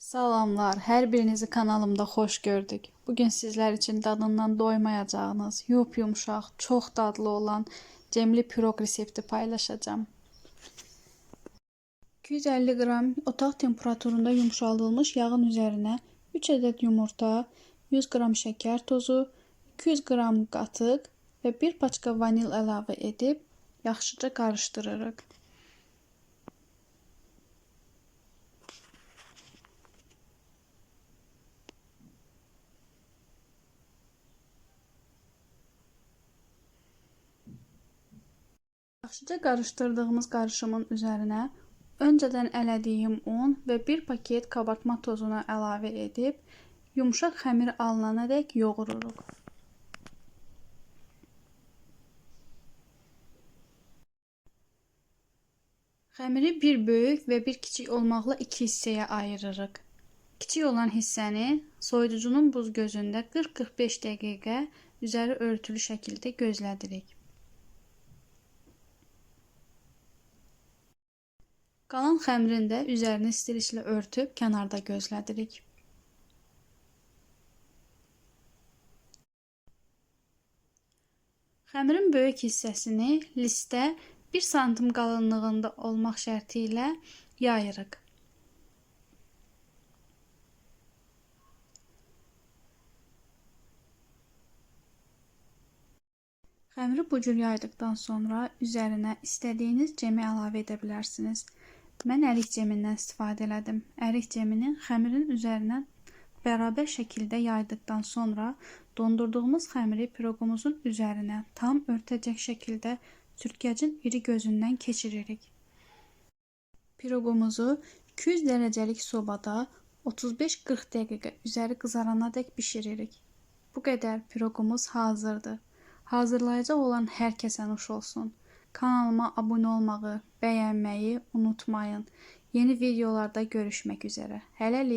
Salamlar, hər birinizi kanalımda xoş gördük. Bugün sizlər üçün dadından doymayacağınız, yumuşaq, çox dadlı olan cemli piroq resepti paylaşacağım. 250 qram otaq temperaturunda yumşaldılmış yağın üzərinə 3 ədəd yumurta, 100 qram şəkər tozu, 200 qram qatıq və 1 paçka vanil əlavə edib yaxşıca qarışdırırıq. Yaxşıca qarışdırdığımız qarışımın üzərinə öncədən ələdiyim un və 1 paket qabartma tozunu əlavə edib yumşaq xəmir alınanadək yoğururuq. Xəmiri bir böyük və bir kiçik olmaqla 2 hissəyə ayırırıq. Kiçik olan hissəni soyuducunun buz gözündə 40-45 dəqiqə üzəri örtülü şəkildə gözlədirik. Qalan xəmirin də üzərini stirçlə örtüb kənarda gözlədirik. Xəmirin böyük hissəsini listə 1 sm qalınlığında olmaq şərti ilə yayırıq. Xəmiri bu cür yaydıqdan sonra üzərinə istədiyiniz cemi əlavə edə bilərsiniz. Mən ərik cemindən istifadə elədim. Ərik cemini xəmirin üzərinə bərabər şəkildə yaydıqdan sonra dondurduğumuz xəmiri piroqumuzun üzərinə tam örtəcək şəkildə sürtkəcin iri gözündən keçiririk. Piroqumuzu 200 dərəcəlik sobada 35-40 dəqiqə üzəri qızaranadək bişiririk. Bu qədər piroqumuz hazırdır. Hazırlayacaq olan hər kəsə nuş olsun. Kanalıma abunə olmağı, bəyənməyi unutmayın. Yeni videolarda görüşmək üzərə. Hələlik.